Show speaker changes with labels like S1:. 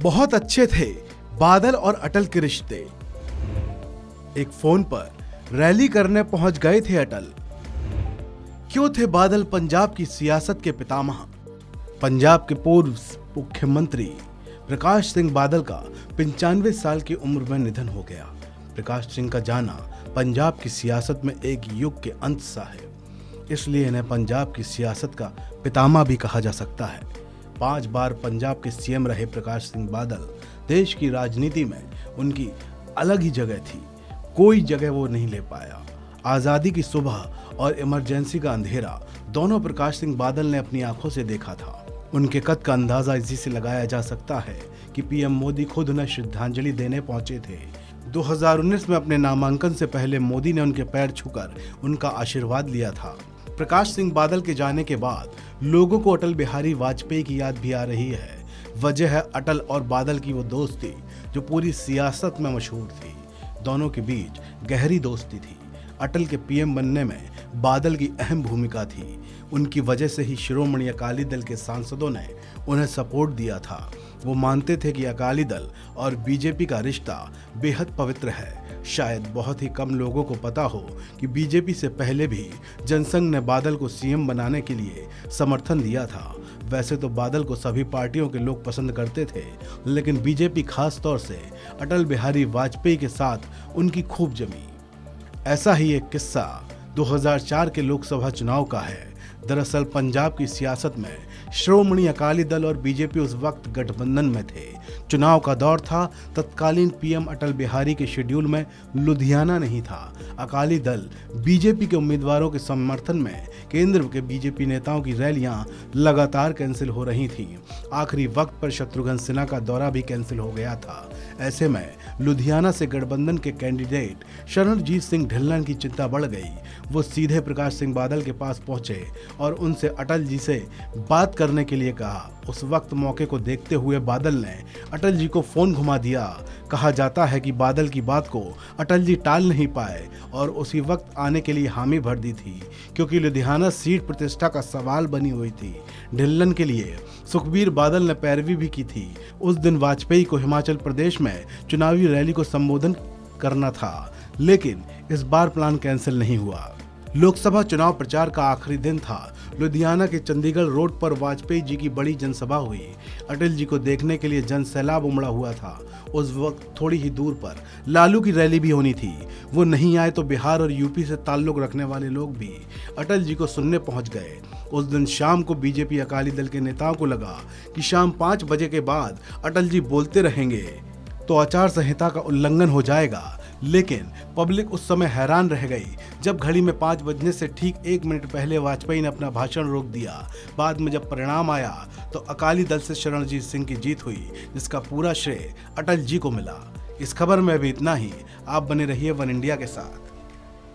S1: बहुत अच्छे थे बादल और अटल के रिश्ते। एक फोन पर रैली करने पहुंच गए थे अटल। क्यों थे बादल पंजाब की सियासत के पितामह? पंजाब के पूर्व मुख्यमंत्री प्रकाश सिंह बादल का 95 साल की उम्र में निधन हो गया। प्रकाश सिंह का जाना पंजाब की सियासत में एक युग के अंत सा है, इसलिए इन्हें पंजाब की सियासत का पितामह भी कहा जा सकता है। 5 बार पंजाब के सीएम रहे प्रकाश सिंह बादल। देश की राजनीति में उनकी अलग ही जगह थी, कोई जगह वो नहीं ले पाया। आज़ादी की सुबह और इमरजेंसी का अंधेरा दोनों प्रकाश सिंह बादल ने अपनी आंखों से देखा था। उनके कद का अंदाजा इसी से लगाया जा सकता है कि पीएम मोदी खुद उन्हें श्रद्धांजलि देने पहुंचे थे। 2019 में अपने नामांकन से पहले मोदी ने उनके पैर छूकर उनका आशीर्वाद लिया था। प्रकाश सिंह बादल के जाने के बाद लोगों को अटल बिहारी वाजपेयी की याद भी आ रही है। वजह है अटल और बादल की वो दोस्ती जो पूरी सियासत में मशहूर थी। दोनों के बीच गहरी दोस्ती थी। अटल के पीएम बनने में बादल की अहम भूमिका थी। उनकी वजह से ही शिरोमणि अकाली दल के सांसदों ने उन्हें सपोर्ट दिया था। वो मानते थे कि अकाली दल और बीजेपी का रिश्ता बेहद पवित्र है। शायद बहुत ही कम लोगों को पता हो कि बीजेपी से पहले भी जनसंघ ने बादल को सीएम बनाने के लिए समर्थन दिया था। वैसे तो बादल को सभी पार्टियों के लोग पसंद करते थे, लेकिन बीजेपी खास तौर से अटल बिहारी वाजपेयी के साथ उनकी खूब जमी। ऐसा ही एक किस्सा 2004 के लोकसभा चुनाव का है। दरअसल पंजाब की सियासत में श्रोमणी अकाली दल और बीजेपी उस वक्त गठबंधन में थे। चुनाव का दौर था। तत्कालीन पीएम अटल बिहारी के शेड्यूल में लुधियाना नहीं था। अकाली दल बीजेपी के उम्मीदवारों के समर्थन में केंद्र के बीजेपी नेताओं की रैलियां लगातार कैंसिल हो रही थीं। आखिरी वक्त पर शत्रुघ्न सिन्हा का दौरा भी कैंसिल हो गया था। ऐसे में लुधियाना से गठबंधन के कैंडिडेट शरणजीत सिंह ढिल्लन की चिंता बढ़ गई। वो सीधे प्रकाश सिंह बादल के पास पहुंचे और उनसे अटल जी से बात करने के लिए कहा। उस वक्त मौके को देखते हुए बादल ने अटल जी को फोन घुमा दिया। कहा जाता है कि बादल की बात को अटल जी टाल नहीं पाए और उसी वक्त आने के लिए हामी भर दी थी, क्योंकि लुधियाना सीट प्रतिष्ठा का सवाल बनी हुई थी। ढिल्लन के लिए सुखबीर बादल ने पैरवी भी की थी। उस दिन वाजपेयी को हिमाचल प्रदेश में चुनावी रैली को संबोधन करना था, लेकिन इस बार प्लान कैंसिल नहीं हुआ। लोकसभा चुनाव प्रचार का आखिरी दिन था। लुधियाना के चंडीगढ़ रोड पर वाजपेयी जी की बड़ी जनसभा हुई। अटल जी को देखने के लिए जन सैलाब उमड़ा हुआ था। उस वक्त थोड़ी ही दूर पर लालू की रैली भी होनी थी। वो नहीं आए तो बिहार और यूपी से ताल्लुक रखने वाले लोग भी अटल जी को सुनने पहुंच गए। उस दिन शाम को बीजेपी अकाली दल के नेताओं को लगा कि शाम 5 बजे के बाद अटल जी बोलते रहेंगे तो आचार संहिता का उल्लंघन हो जाएगा। लेकिन पब्लिक उस समय हैरान रह गई जब घड़ी में 5 बजने से ठीक 1 मिनट पहले वाजपेयी ने अपना भाषण रोक दिया। बाद में जब परिणाम आया तो अकाली दल से शरणजीत सिंह की जीत हुई, जिसका पूरा श्रेय अटल जी को मिला। इस खबर में अभी इतना ही। आप बने रहिए वन इंडिया के साथ।